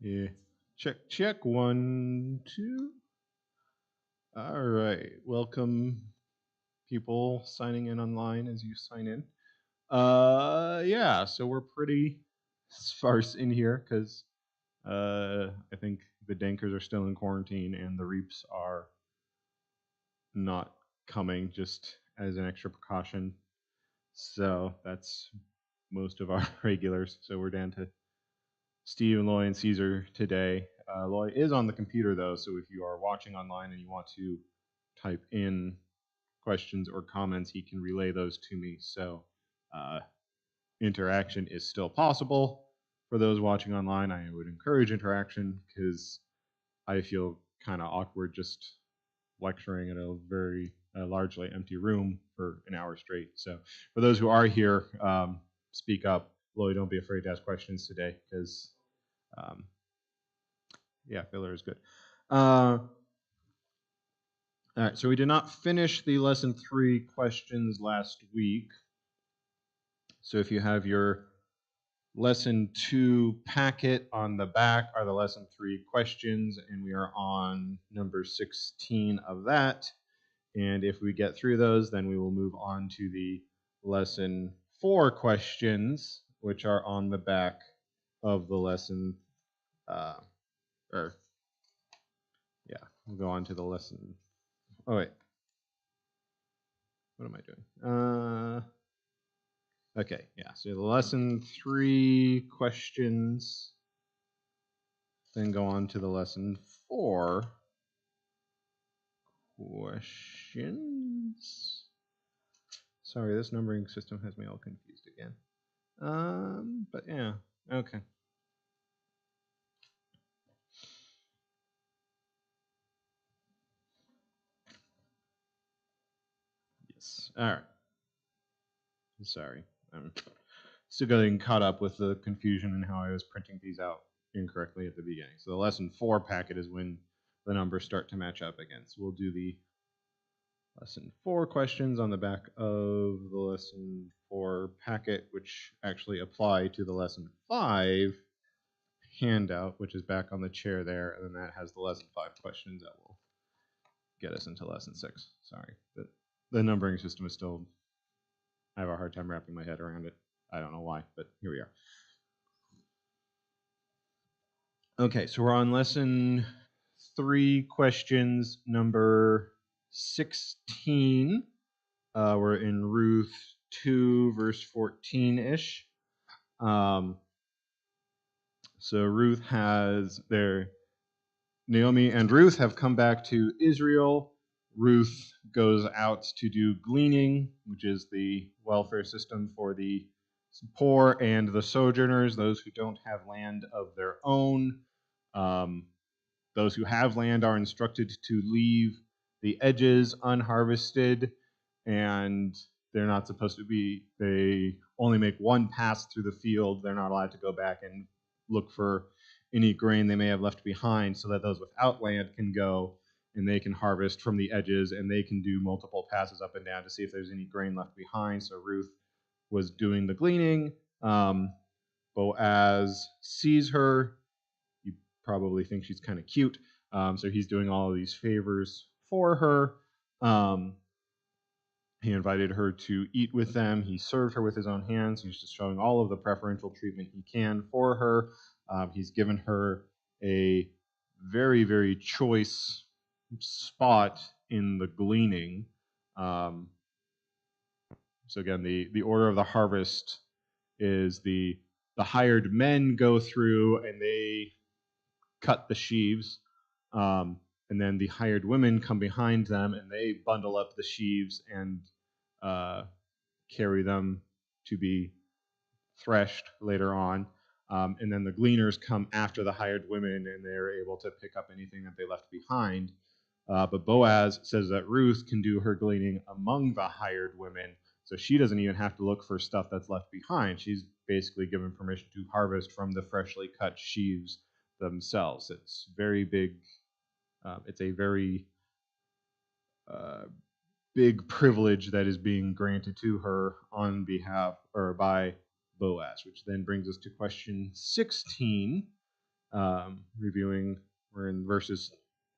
Yeah. Check. 1, 2. All right. Welcome, people signing in online as you sign in. Yeah. So we're pretty sparse in here because I think the Dankers are still in quarantine and the Reaps are not coming, just as an extra precaution. So that's most of our regulars. So we're down to Steve and Loy and Caesar today. Loy is on the computer though, so if you are watching online and you want to type in questions or comments, he can relay those to me. So interaction is still possible. For those watching online, I would encourage interaction because I feel kind of awkward just lecturing in a very largely empty room for an hour straight. So for those who are here, speak up. Loy, don't be afraid to ask questions today because yeah, filler is good. All right, so we did not finish the lesson 3 questions last week. So if you have your lesson 2 packet, on the back are the lesson 3 questions, and we are on number 16 of that. And if we get through those, then we will move on to the lesson 4 questions, which are on the back of the lesson, we'll go on to the lesson. Oh, wait. What am I doing? Okay, yeah. So the lesson 3 questions, then go on to the lesson 4 questions. Sorry, this numbering system has me all confused again. But yeah, okay. Yes. All right. Sorry, I'm still getting caught up with the confusion and how I was printing these out incorrectly at the beginning. So the lesson 4 packet is when the numbers start to match up again. So we'll do the lesson 4 questions on the back of the lesson 4 packet, which actually apply to the lesson 5 handout, which is back on the chair there, and then that has the lesson 5 questions that will get us into lesson 6. Sorry, the numbering system is still, I have a hard time wrapping my head around it. I don't know why, but here we are. Okay, so we're on lesson 3 questions number 16. We're in Ruth 2, verse 14-ish. So Ruth has Naomi and Ruth have come back to Israel. Ruth goes out to do gleaning, which is the welfare system for the poor and the sojourners, those who don't have land of their own. Those who have land are instructed to leave the edges unharvested, and they're not supposed to be, they only make one pass through the field. They're not allowed to go back and look for any grain they may have left behind, so that those without land can go and they can harvest from the edges, and they can do multiple passes up and down to see if there's any grain left behind. So Ruth was doing the gleaning. Boaz sees her. You probably think she's kind of cute. So he's doing all of these favors for her. He invited her to eat with them. He served her with his own hands. He's just showing all of the preferential treatment he can for her. He's given her a very, very choice spot in the gleaning. So again, the order of the harvest is the hired men go through and they cut the sheaves, and then the hired women come behind them and they bundle up the sheaves and carry them to be threshed later on. And then the gleaners come after the hired women and they're able to pick up anything that they left behind. But Boaz says that Ruth can do her gleaning among the hired women, so she doesn't even have to look for stuff that's left behind. She's basically given permission to harvest from the freshly cut sheaves themselves. It's very big. It's a very big privilege that is being granted to her on behalf or by Boaz, which then brings us to question 16. Reviewing, we're in verses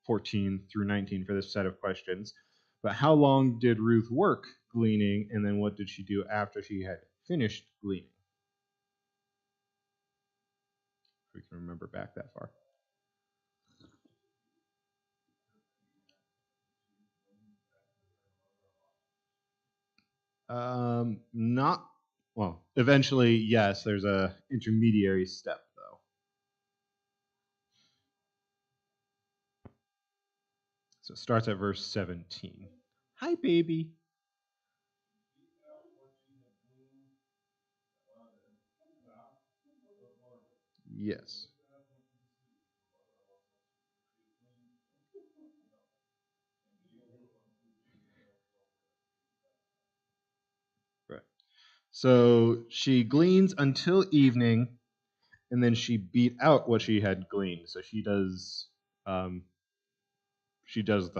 14 through 19 for this set of questions. But how long did Ruth work gleaning, and then what did she do after she had finished gleaning? If we can remember back that far. Not well. Eventually, yes. There's a intermediary step though. So it starts at verse 17. Hi, baby. Yes. Right. So she gleans until evening, and then she beat out what she had gleaned. So she does the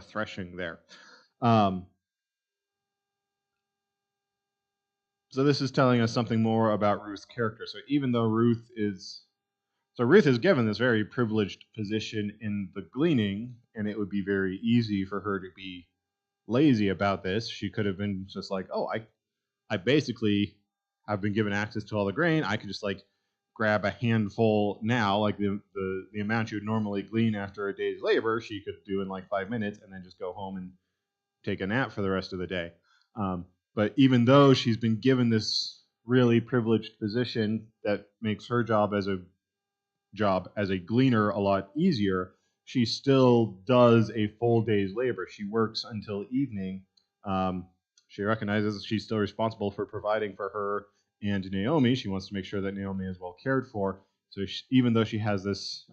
threshing there. So this is telling us something more about Ruth's character. So even though Ruth is given this very privileged position in the gleaning, and it would be very easy for her to be lazy about this. She could have been just like, oh, I basically have been given access to all the grain. I could just like grab a handful now, like the amount you would normally glean after a day's labor, she could do in like 5 minutes, and then just go home and take a nap for the rest of the day. But even though she's been given this really privileged position that makes her job as a gleaner a lot easier, she still does a full day's labor. She works until evening. She recognizes she's still responsible for providing for her and Naomi. She wants to make sure that Naomi is well cared for. So even though she has this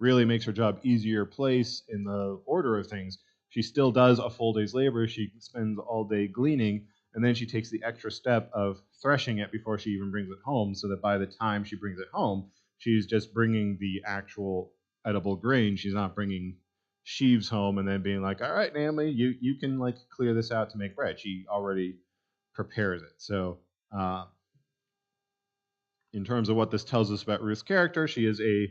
really makes her job easier place in the order of things, she still does a full day's labor. She spends all day gleaning, and then she takes the extra step of threshing it before she even brings it home, so that by the time she brings it home, she's just bringing the actual edible grain. She's not bringing sheaves home and then being like, all right, Naomi, you can like clear this out to make bread. She already prepares it. So in terms of what this tells us about Ruth's character, she is a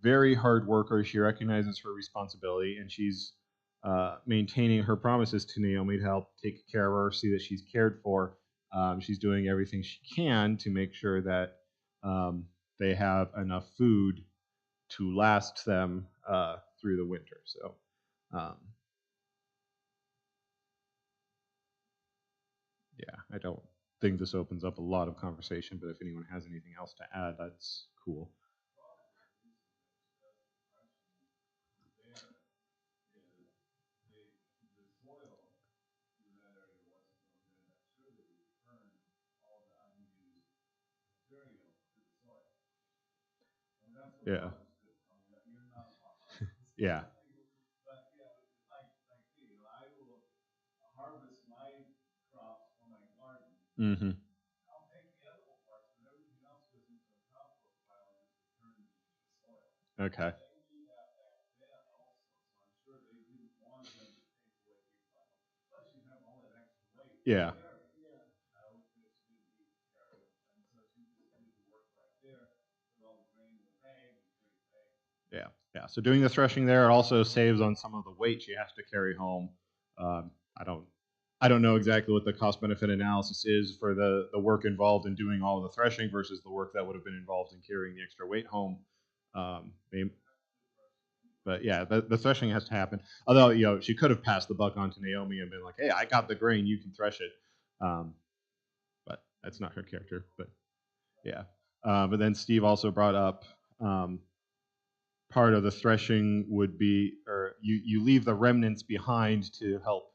very hard worker. She recognizes her responsibility, and she's maintaining her promises to Naomi to help take care of her, see that she's cared for. She's doing everything she can to make sure that they have enough food to last them through the winter. So, yeah, I don't think this opens up a lot of conversation, but if anyone has anything else to add, that's cool. Yeah. Yeah. Mm-hmm. Okay. Yeah. Yeah. Yeah. So doing the threshing there also saves on some of the weight she has to carry home. I don't I don't know exactly what the cost benefit analysis is for the work involved in doing all of the threshing versus the work that would have been involved in carrying the extra weight home. But yeah, the threshing has to happen. Although, she could have passed the buck on to Naomi and been like, "Hey, I got the grain, you can thresh it." But that's not her character. But yeah. But then Steve also brought up part of the threshing would be, or you leave the remnants behind to help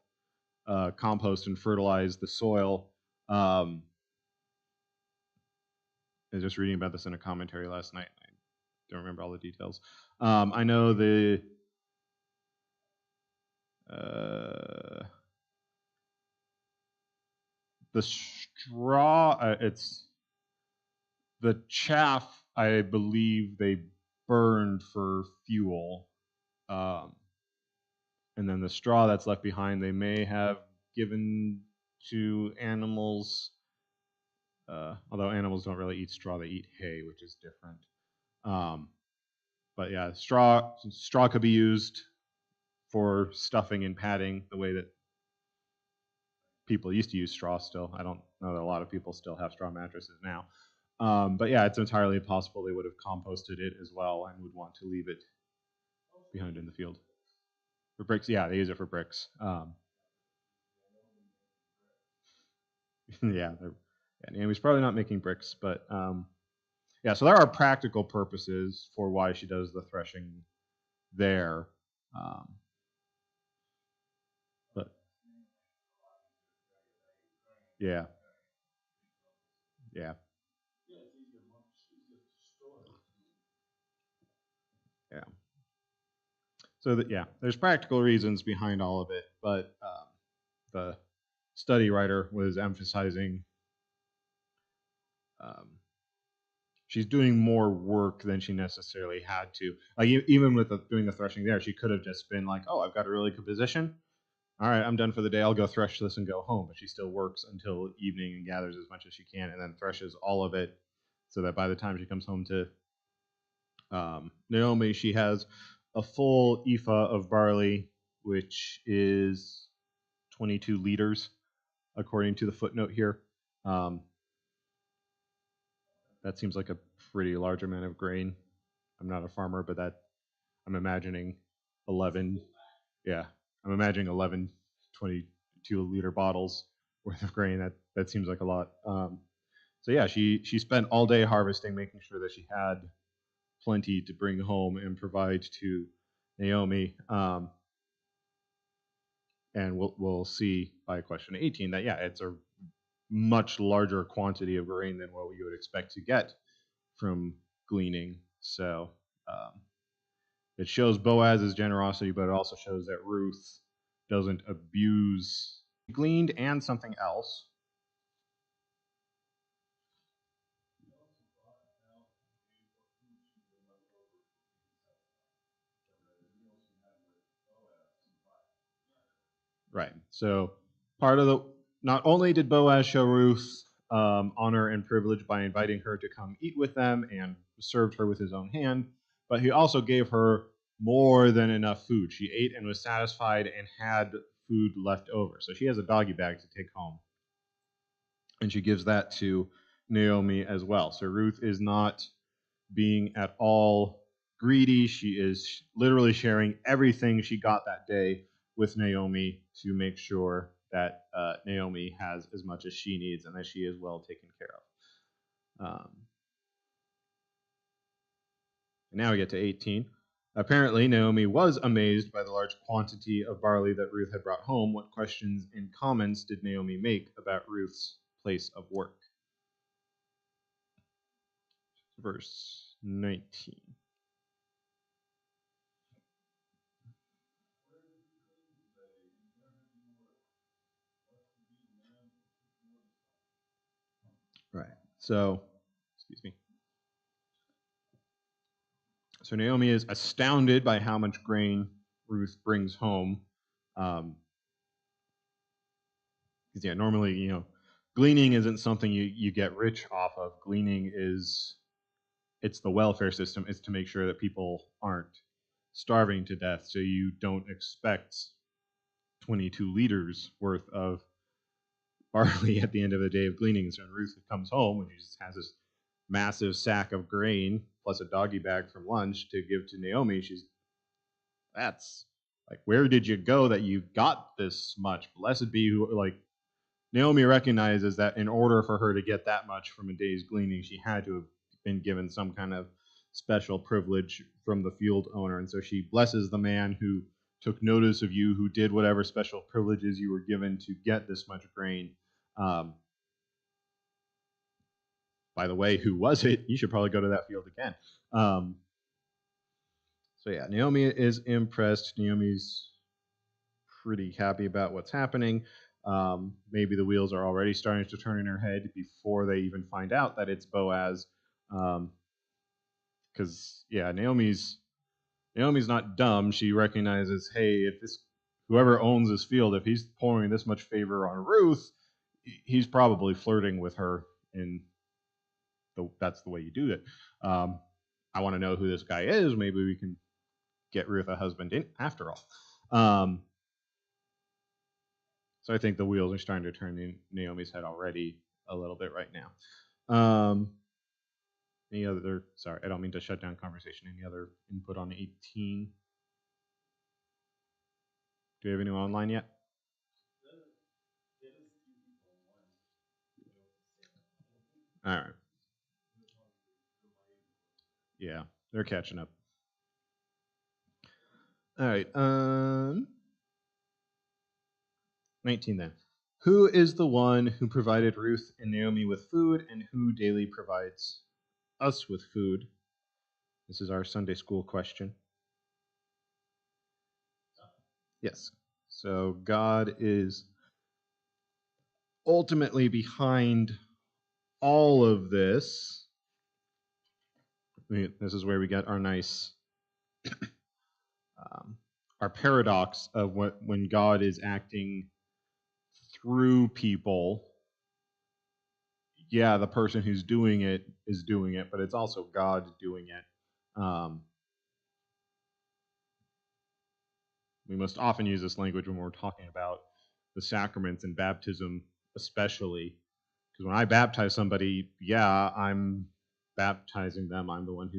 compost and fertilize the soil. I was just reading about this in a commentary last night. I don't remember all the details. I know the straw. It's the chaff. I believe they burned for fuel, and then the straw that's left behind, they may have given to animals. Although animals don't really eat straw, they eat hay, which is different. But yeah, straw could be used for stuffing and padding the way that people used to use straw still. I don't know that a lot of people still have straw mattresses now. But yeah, it's entirely possible they would have composted it as well and would want to leave it behind in the field. For bricks, yeah, they use it for bricks. Yeah, Naomi's probably not making bricks, but yeah, so there are practical purposes for why she does the threshing there. But yeah, yeah, yeah. So that, yeah, there's practical reasons behind all of it, but the study writer was emphasizing um, she's doing more work than she necessarily had to. Like even with doing the threshing there, she could have just been like, "Oh, I've got a really good position. All right, I'm done for the day. I'll go thresh this and go home." But she still works until evening and gathers as much as she can, and then threshes all of it, so that by the time she comes home to Naomi, she has a full ephah of barley, which is 22 liters, according to the footnote here. Um, that seems like a pretty large amount of grain. I'm not a farmer, but I'm imagining 11. Yeah, I'm imagining 11 22-liter bottles worth of grain. That seems like a lot. So yeah, she spent all day harvesting, making sure that she had plenty to bring home and provide to Naomi. And we'll see by question 18 that yeah, it's a much larger quantity of grain than what you would expect to get from gleaning. So it shows Boaz's generosity, but it also shows that Ruth doesn't abuse gleaned and something else. Right. So part of the not only did Boaz show Ruth honor and privilege by inviting her to come eat with them and served her with his own hand, but he also gave her more than enough food. She ate and was satisfied and had food left over. So she has a doggy bag to take home. And she gives that to Naomi as well. So Ruth is not being at all greedy. She is literally sharing everything she got that day with Naomi to make sure that Naomi has as much as she needs and that she is well taken care of. Now we get to 18. Apparently, Naomi was amazed by the large quantity of barley that Ruth had brought home. What questions and comments did Naomi make about Ruth's place of work? Verse 19. Right. So, excuse me. So Naomi is astounded by how much grain Ruth brings home. Because yeah, normally, gleaning isn't something you get rich off of. Gleaning it's the welfare system. It's to make sure that people aren't starving to death. So you don't expect 22 liters worth of barley at the end of the day of gleaning. So when Ruth comes home and she just has this massive sack of grain plus a doggy bag from lunch to give to Naomi, that's like, where did you go that you got this much? Blessed be who, like, Naomi recognizes that in order for her to get that much from a day's gleaning, she had to have been given some kind of special privilege from the field owner. And so she blesses the man who took notice of you, who did whatever special privileges you were given to get this much grain. By the way, who was it? You should probably go to that field again. So yeah, Naomi is impressed. Naomi's pretty happy about what's happening. Maybe the wheels are already starting to turn in her head before they even find out that it's Boaz. Because yeah, Naomi's not dumb. She recognizes, hey, if whoever owns this field, if he's pouring this much favor on Ruth, he's probably flirting with her, and that's the way you do it. I want to know who this guy is. Maybe we can get Ruth a husband in after all. So I think the wheels are starting to turn in Naomi's head already a little bit right now. Any other? Sorry, I don't mean to shut down conversation. Any other input on 18? Do we have anyone online yet? All right. Yeah, they're catching up. All right. 19 then. Who is the one who provided Ruth and Naomi with food, and who daily provides us with food? This is our Sunday school question. Yes. So God is ultimately behind all of this. This is where we get our nice our paradox of when God is acting through people. Yeah, the person who's doing it is doing it, but it's also God doing it. We most often use this language when we're talking about the sacraments and baptism, especially. Because when I baptize somebody, yeah, I'm baptizing them. I'm the one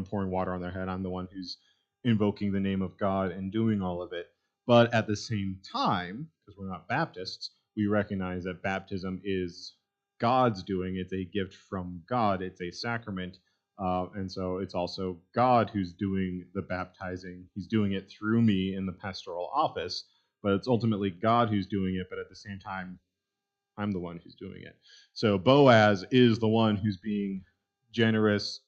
pouring water on their head. I'm the one who's invoking the name of God and doing all of it. But at the same time, because we're not Baptists, we recognize that baptism is God's doing. It's a gift from God. It's a sacrament. And so it's also God who's doing the baptizing. He's doing it through me in the pastoral office, but it's ultimately God who's doing it. But at the same time, I'm the one who's doing it. So Boaz is the one who's being generous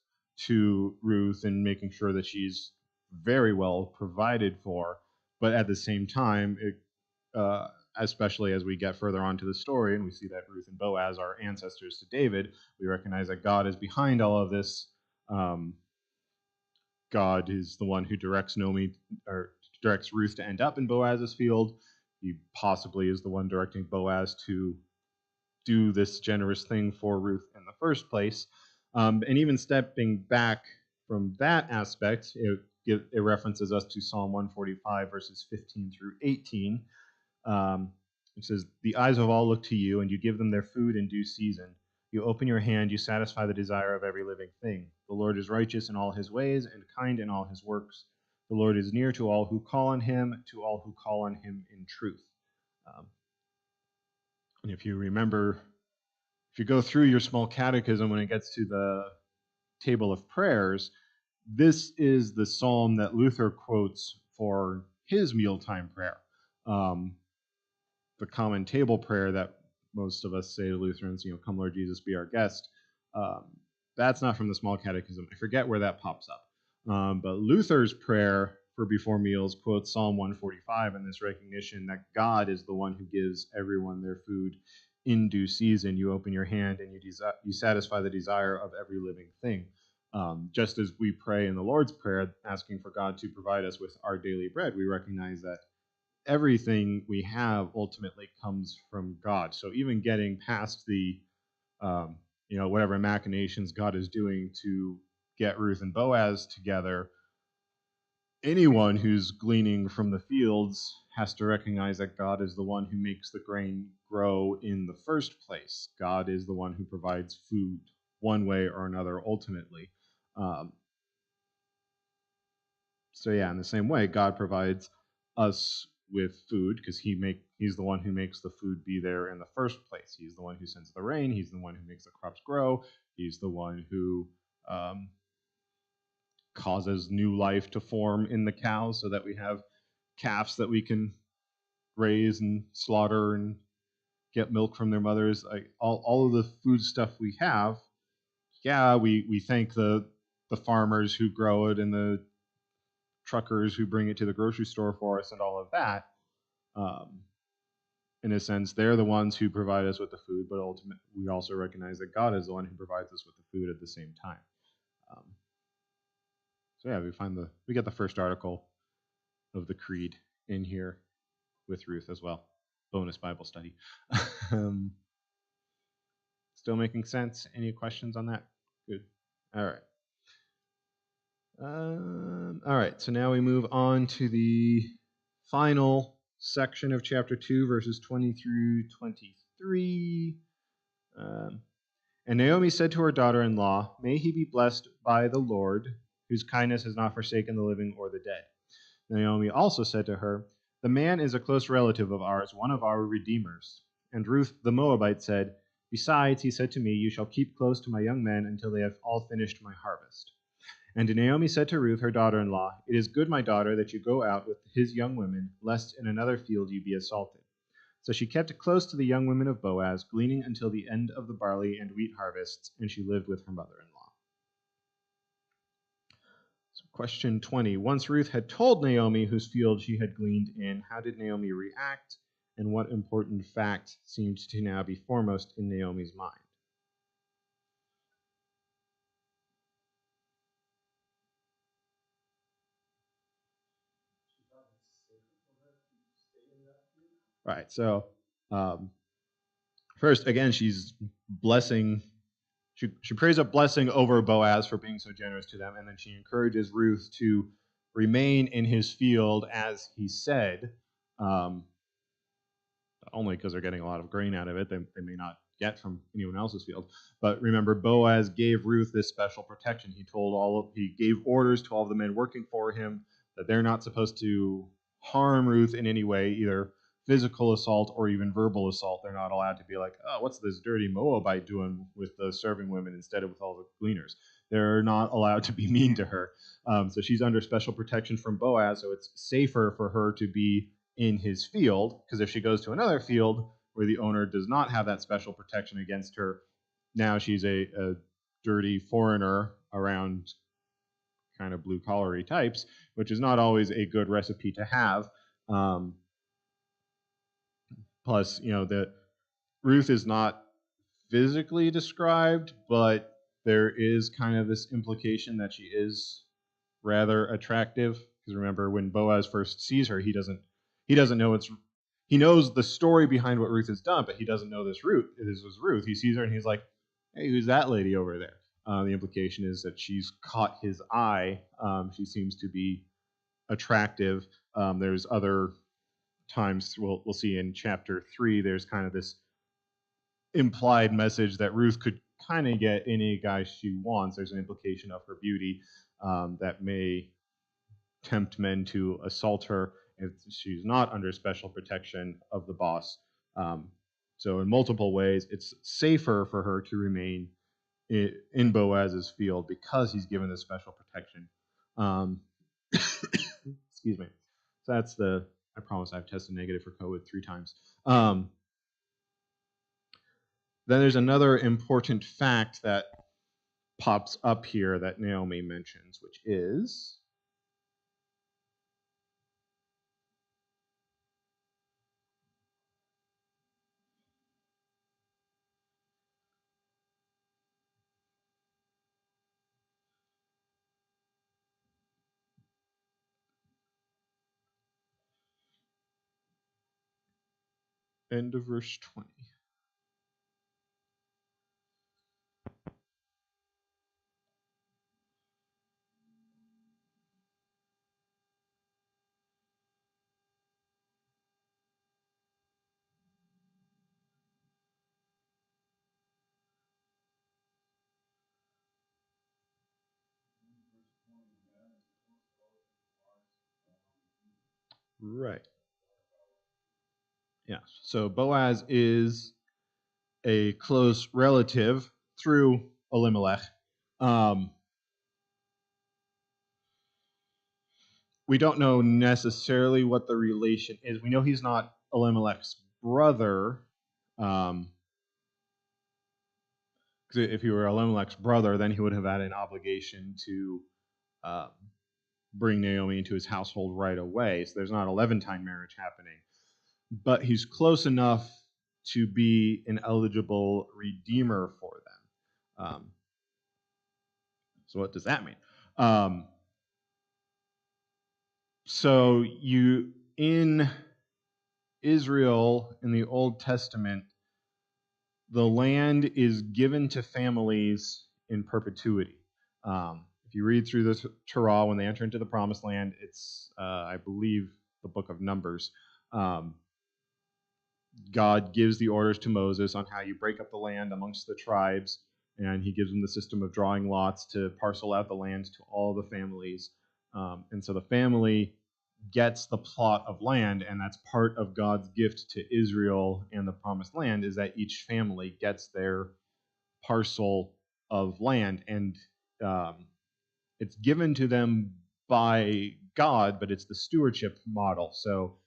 to Ruth and making sure that she's very well provided for. But at the same time, especially as we get further on to the story and we see that Ruth and Boaz are ancestors to David, we recognize that God is behind all of this. God is the one who directs Naomi or directs Ruth to end up in Boaz's field. He possibly is the one directing Boaz to do this generous thing for Ruth in the first place. And even stepping back from that aspect, it references us to Psalm 145, verses 15 through 18. It says, "The eyes of all look to you, and you give them their food in due season. You open your hand, you satisfy the desire of every living thing. The Lord is righteous in all his ways and kind in all his works. The Lord is near to all who call on him, to all who call on him in truth." And if you remember, if you go through your small catechism when it gets to the table of prayers, this is the psalm that Luther quotes for his mealtime prayer. The common table prayer that most of us say to Lutherans, "Come Lord Jesus, be our guest." That's not from the small catechism. I forget where that pops up. But Luther's prayer for before meals quotes Psalm 145 in this recognition that God is the one who gives everyone their food in due season. You open your hand and you satisfy the desire of every living thing. Just as we pray in the Lord's Prayer, asking for God to provide us with our daily bread, we recognize that everything we have ultimately comes from God. So even getting past the, whatever machinations God is doing to get Ruth and Boaz together, anyone who's gleaning from the fields has to recognize that God is the one who makes the grain grow in the first place. God is the one who provides food one way or another ultimately. Um, so yeah, in the same way, God provides us with food because he's the one who makes the food be there in the first place. He's the one who sends the rain. He's the one who makes the crops grow. He's the one who um, causes new life to form in the cows so that we have calves that we can raise and slaughter and get milk from their mothers. Like all of the food stuff we have, yeah, we thank the farmers who grow it and the truckers who bring it to the grocery store for us and all of that. Um, in a sense, they're the ones who provide us with the food, but ultimately, we also recognize that God is the one who provides us with the food at the same time. Um, so yeah, we get the first article of the creed in here with Ruth as well. Bonus Bible study. um, Still making sense? Any questions on that? Good. All right. All right. So now we move on to the final section of chapter 2, verses 20 through 23. Um, and Naomi said to her daughter in law, "May he be blessed by the Lord, whose kindness has not forsaken the living or the dead." Naomi also said to her, "The man is a close relative of ours, one of our redeemers." And Ruth the Moabite said, "Besides, he said to me, 'You shall keep close to my young men until they have all finished my harvest.'" And Naomi said to Ruth her daughter in law, "It is good, my daughter, that you go out with his young women, lest in another field you be assaulted." So she kept close to the young women of Boaz, gleaning until the end of the barley and wheat harvests, and she lived with her mother in law. So question 20. Once Ruth had told Naomi whose field she had gleaned in, how did Naomi react, and what important fact seemed to now be foremost in Naomi's mind? Right, so um, first, again, she's blessing. She prays a blessing over Boaz for being so generous to them, and then she encourages Ruth to remain in his field as he said, um, only because they're getting a lot of grain out of it. They may not get from anyone else's field. But remember, Boaz gave Ruth this special protection. He gave orders to all of the men working for him that they're not supposed to harm Ruth in any way, either physical assault or even verbal assault. They're not allowed to be like, "Oh, what's this dirty Moabite doing with the serving women instead of with all the gleaners?" They're not allowed to be mean to her. So she's under special protection from Boaz, so it's safer for her to be in his field, because if she goes to another field where the owner does not have that special protection against her, now she's a dirty foreigner around kind of blue collary types, which is not always a good recipe to have. Um, Plus, that Ruth is not physically described, but there is kind of this implication that she is rather attractive. Because remember, when Boaz first sees her, he doesn't know he knows the story behind what Ruth has done, but he doesn't know this was Ruth. He sees her and he's like, "Hey, who's that lady over there?" The implication is that she's caught his eye. She seems to be attractive. There's other times we'll see in chapter 3. There's kind of this implied message that Ruth could kind of get any guy she wants. There's an implication of her beauty that may tempt men to assault her if she's not under special protection of the boss. Um, so, in multiple ways, it's safer for her to remain in Boaz's field because he's given this special protection. Um, excuse me. So that's I promise I've tested negative for COVID 3 times. Then there's another important fact that pops up here that Naomi mentions, which is end of verse 20. Right. Yeah. So Boaz is a close relative through Elimelech. Um, we don't know necessarily what the relation is. We know he's not Elimelech's brother. Um, 'Cause if he were Elimelech's brother, then he would have had an obligation to um, bring Naomi into his household right away. So there's not a Levantine marriage happening. But he's close enough to be an eligible redeemer for them. So what does that mean? So you in Israel in the Old Testament, the land is given to families in perpetuity. If you read through the Torah when they enter into the Promised Land, it's I believe the book of Numbers. God gives the orders to Moses on how you break up the land amongst the tribes, and he gives them the system of drawing lots to parcel out the land to all the families. And so the family gets the plot of land, and that's part of God's gift to Israel and the promised land, is that each family gets their parcel of land, and it's given to them by God, but it's the stewardship model. So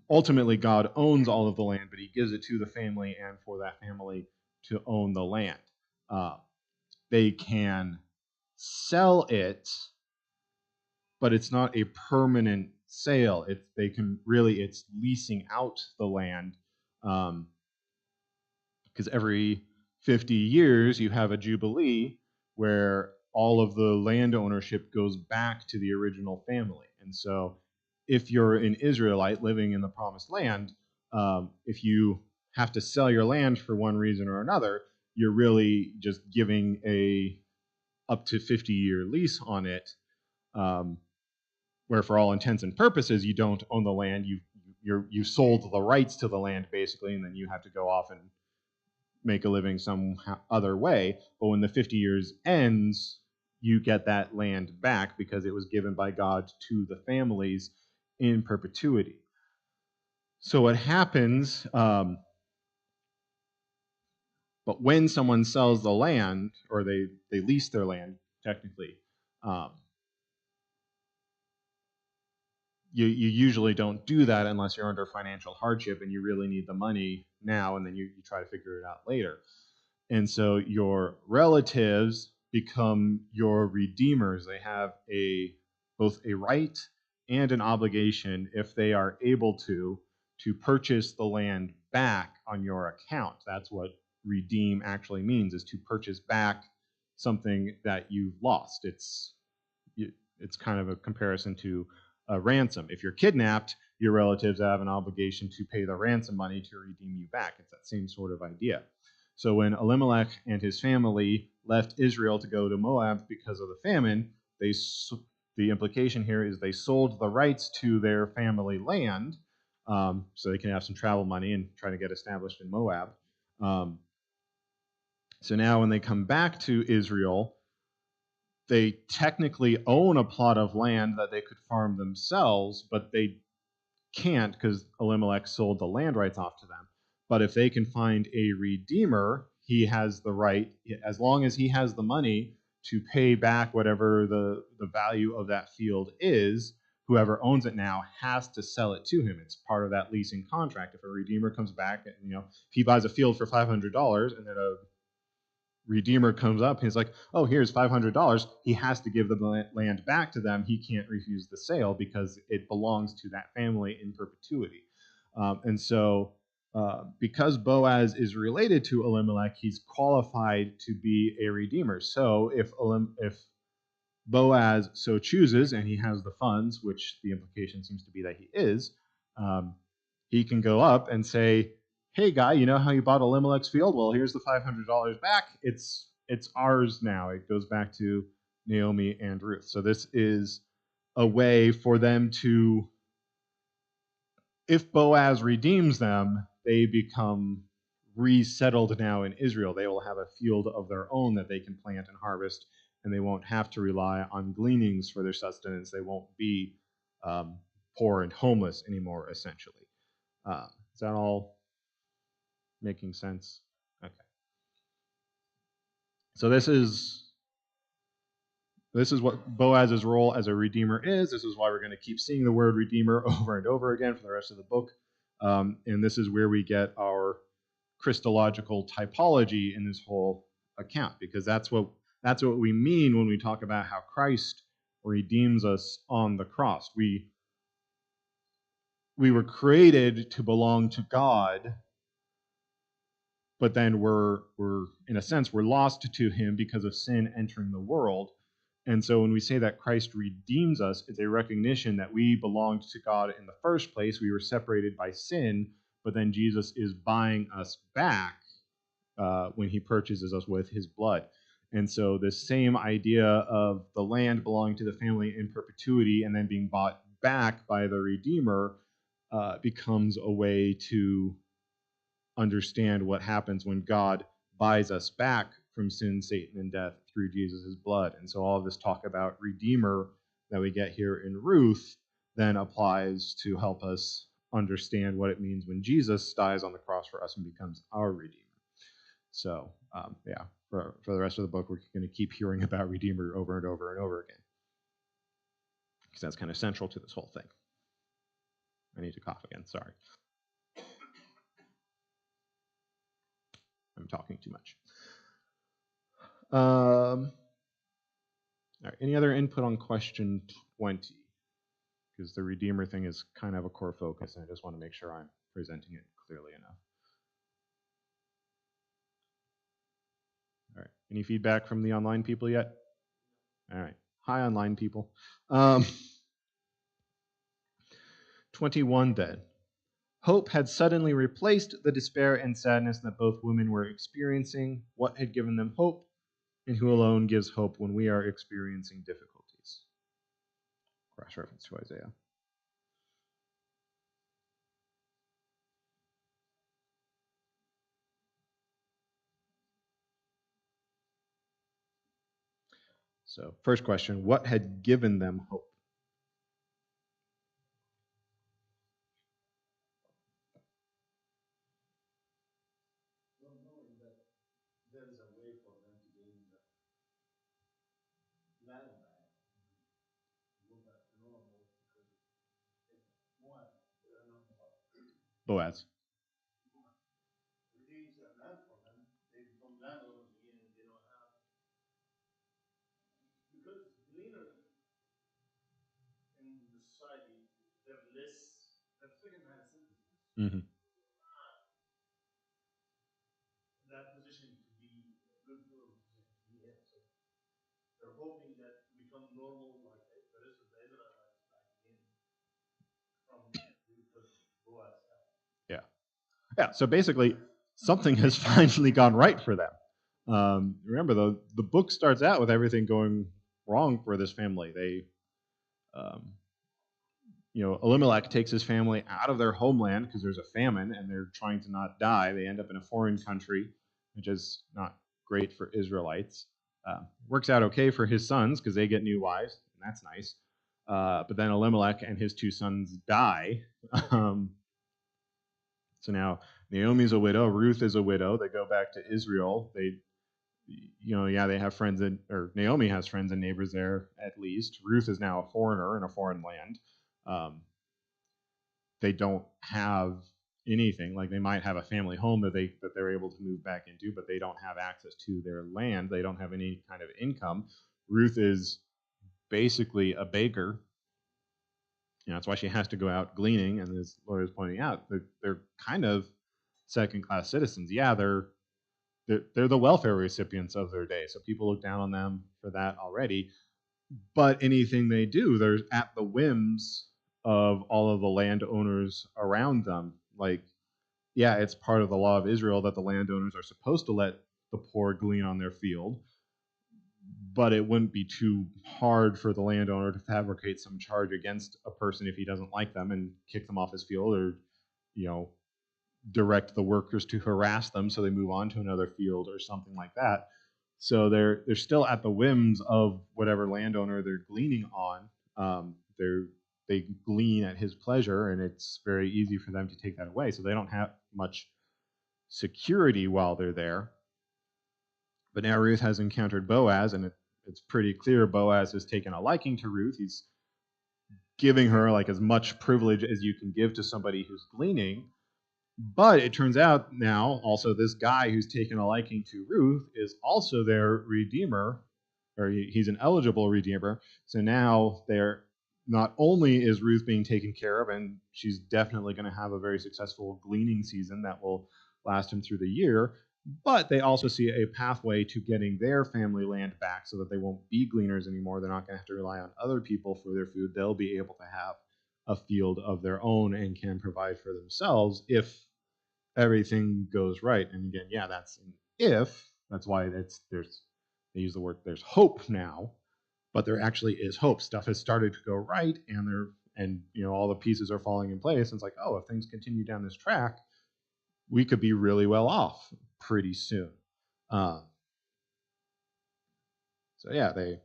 ultimately, God owns all of the land, but he gives it to the family and for that family to own the land. Uh, they can sell it, but it's not a permanent sale. It's leasing out the land, because every 50 years you have a jubilee where all of the land ownership goes back to the original family. And so if you're an Israelite living in the promised land, if you have to sell your land for one reason or another, you're really just giving a up to 50-year lease on it, where for all intents and purposes you don't own the land. You sold the rights to the land basically, and then you have to go off and make a living some other way. But when the 50 years ends, you get that land back because it was given by God to the families in perpetuity. So what happens, but when someone sells the land, or they lease their land, technically, um, you usually don't do that unless you're under financial hardship and you really need the money now, and then you try to figure it out later. And so your relatives become your redeemers. They have both a right and an obligation, if they are able to purchase the land back on your account. That's what redeem actually means, is to purchase back something that you've lost. It's kind of a comparison to a ransom. If you're kidnapped, your relatives have an obligation to pay the ransom money to redeem you back. It's that same sort of idea. So when Elimelech and his family left Israel to go to Moab because of the famine, the implication here is they sold the rights to their family land, so they can have some travel money and try to get established in Moab. So now when they come back to Israel, they technically own a plot of land that they could farm themselves, but they can't because Elimelech sold the land rights off to them. But if they can find a redeemer, he has the right, as long as he has the money to pay back whatever the value of that field is. Whoever owns it now has to sell it to him. It's part of that leasing contract. If a redeemer comes back, and if he buys a field for $500 and then a redeemer comes up, he's like, oh, here's $500. He has to give the land back to them. He can't refuse the sale because it belongs to that family in perpetuity. And so because Boaz is related to Elimelech, he's qualified to be a redeemer. So if Boaz so chooses, and he has the funds, which the implication seems to be that he is, he can go up and say, hey, guy, you know how you bought Elimelech's field? Well, here's the $500 back. It's ours now. It goes back to Naomi and Ruth. So this is a way for them to, if Boaz redeems them, they become resettled now in Israel. They will have a field of their own that they can plant and harvest, and they won't have to rely on gleanings for their sustenance. They won't be poor and homeless anymore, essentially. Is that all making sense? Okay. So this is what Boaz's role as a redeemer is. This is why we're going to keep seeing the word redeemer over and over again for the rest of the book. And this is where we get our Christological typology in this whole account, because that's what we mean when we talk about how Christ redeems us on the cross. We were created to belong to God, but then we're in a sense we're lost to him because of sin entering the world. And so when we say that Christ redeems us, it's a recognition that we belonged to God in the first place. We were separated by sin, but then Jesus is buying us back when he purchases us with his blood. And so this same idea of the land belonging to the family in perpetuity and then being bought back by the Redeemer becomes a way to understand what happens when God buys us back from sin, Satan, and death through Jesus' blood. And so all of this talk about Redeemer that we get here in Ruth then applies to help us understand what it means when Jesus dies on the cross for us and becomes our Redeemer. So, for the rest of the book, we're going to keep hearing about Redeemer over and over and over again, because that's kind of central to this whole thing. I need to cough again, sorry. I'm talking too much. All right, any other input on question 20? Because the Redeemer thing is kind of a core focus, and I just want to make sure I'm presenting it clearly enough. All right, any feedback from the online people yet? All right, hi online people. 21 then. Hope had suddenly replaced the despair and sadness that both women were experiencing. What had given them hope, and who alone gives hope when we are experiencing difficulties? Cross reference to Isaiah. So, first question, what had given them hope? Boaz. Mm-hmm. Yeah. Yeah. So basically, something has finally gone right for them. Remember, the book starts out with everything going wrong for this family. They, Elimelech takes his family out of their homeland because there's a famine and they're trying to not die. They end up in a foreign country, which is not great for Israelites. Works out okay for his sons because they get new wives, and that's nice. But then Elimelech and his two sons die. So now Naomi's a widow, Ruth is a widow. They go back to Israel. They have friends or Naomi has friends and neighbors there at least. Ruth is now a foreigner in a foreign land. They don't have anything. Like, they might have a family home that they're able to move back into, but they don't have access to their land. They don't have any kind of income. Ruth is basically a beggar. That's why she has to go out gleaning, and as Laura is pointing out, they're kind of second-class citizens. Yeah, they're the welfare recipients of their day, so people look down on them for that already. But anything they do, they're at the whims of all of the landowners around them. Like, yeah, it's part of the law of Israel that the landowners are supposed to let the poor glean on their field, but it wouldn't be too hard for the landowner to fabricate some charge against a person if he doesn't like them and kick them off his field, or direct the workers to harass them so they move on to another field or something like that. So they're still at the whims of whatever landowner they're gleaning on. They're they glean at his pleasure, and it's very easy for them to take that away. So they don't have much security while they're there. But now Ruth has encountered Boaz, and it's pretty clear Boaz has taken a liking to Ruth. He's giving her like as much privilege as you can give to somebody who's gleaning. But it turns out now also this guy who's taken a liking to Ruth is also their redeemer, or he's an eligible redeemer. So now they're not only is Ruth being taken care of, and she's definitely going to have a very successful gleaning season that will last him through the year, but they also see a pathway to getting their family land back so that they won't be gleaners anymore. They're not going to have to rely on other people for their food. They'll be able to have a field of their own and can provide for themselves if everything goes right. And again, yeah, that's an if. That's why they use the word there's hope now, but there actually is hope. Stuff has started to go right, and all the pieces are falling in place. And it's like, oh, if things continue down this track, we could be really well off pretty soon. So yeah, they're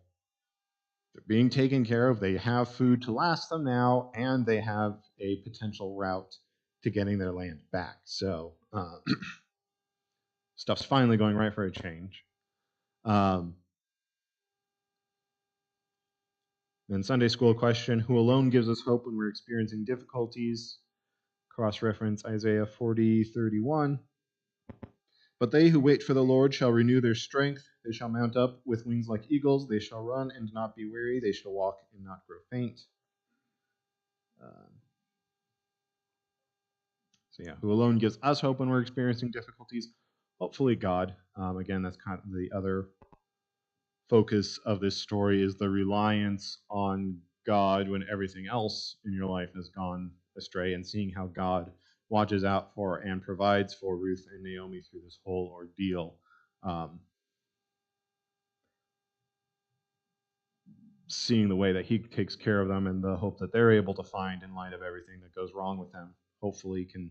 being taken care of. They have food to last them now, and they have a potential route to getting their land back. So stuff's finally going right for a change. Then Sunday school question, who alone gives us hope when we're experiencing difficulties? Cross-reference Isaiah 40:31. But they who wait for the Lord shall renew their strength. They shall mount up with wings like eagles. They shall run and not be weary. They shall walk and not grow faint. So yeah, who alone gives us hope when we're experiencing difficulties? Hopefully God. Again, that's kind of the other focus of this story is the reliance on God when everything else in your life has gone astray, and seeing how God watches out for and provides for Ruth and Naomi through this whole ordeal. Seeing the way that he takes care of them and the hope that they're able to find in light of everything that goes wrong with them, hopefully can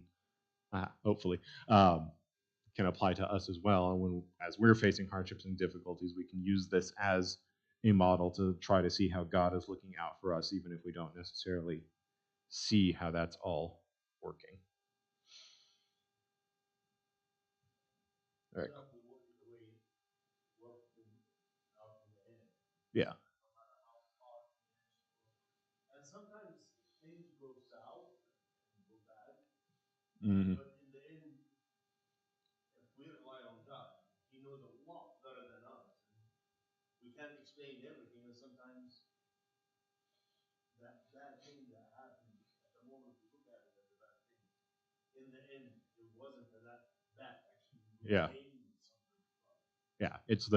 apply to us as well. And as we're facing hardships and difficulties, we can use this as a model to try to see how God is looking out for us, even if we don't necessarily see how that's all working. All right. Yeah. And sometimes things go south and go bad. Mm-hmm. But in the end, if we rely on God, He knows a lot better than us. We can't explain everything, and sometimes that bad thing that happened at the moment we look at it as a bad thing, in the end, it wasn't that bad actually. Yeah. Yeah, it's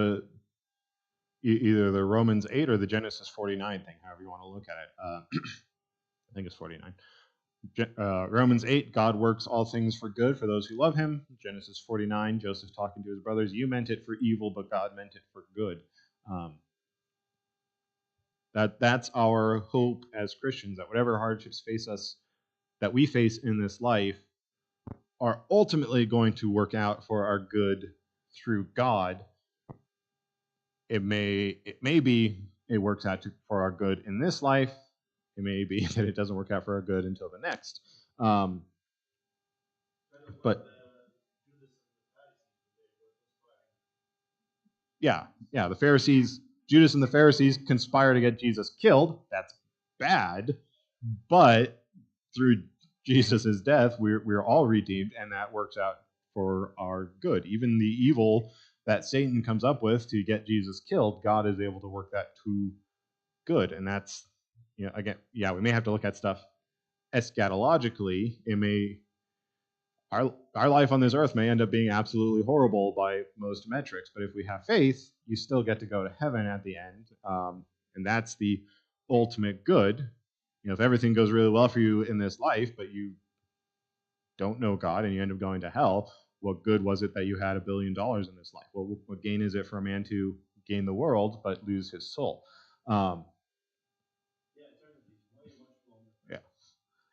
either the Romans 8 or the Genesis 49 thing, however you want to look at it. I think it's 49. Romans 8, God works all things for good for those who love him. Genesis 49, Joseph talking to his brothers, you meant it for evil, but God meant it for good. That's our hope as Christians, that whatever hardships that we face in this life are ultimately going to work out for our good through God. It may be it works out for our good in this life. It may be that it doesn't work out for our good until the next. But yeah, the Pharisees, Judas and the Pharisees conspire to get Jesus killed. That's bad, but through Jesus' death, we're all redeemed, and that works out for our good. Even the evil that Satan comes up with to get Jesus killed, God is able to work that to good. And that's, again, yeah, we may have to look at stuff eschatologically. Our life on this earth may end up being absolutely horrible by most metrics, but if we have faith, you still get to go to heaven at the end, and that's the ultimate good. If everything goes really well for you in this life, but you don't know God and you end up going to hell, what good was it that you had $1 billion in this life? Well, what gain is it for a man to gain the world but lose his soul?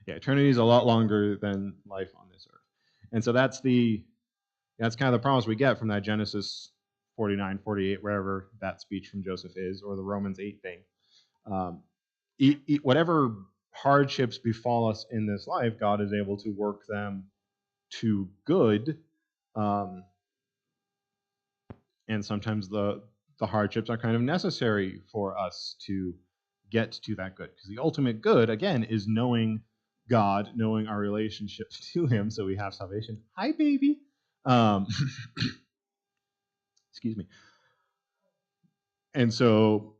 Eternity is a lot longer than life on this earth. And so that's kind of the promise we get from that Genesis 49, 48, wherever that speech from Joseph is, or the Romans 8 thing. Whatever hardships befall us in this life, God is able to work them to good. And sometimes the hardships are kind of necessary for us to get to that good. Because the ultimate good, again, is knowing God, knowing our relationship to Him, so we have salvation. Hi, baby. Excuse me. And so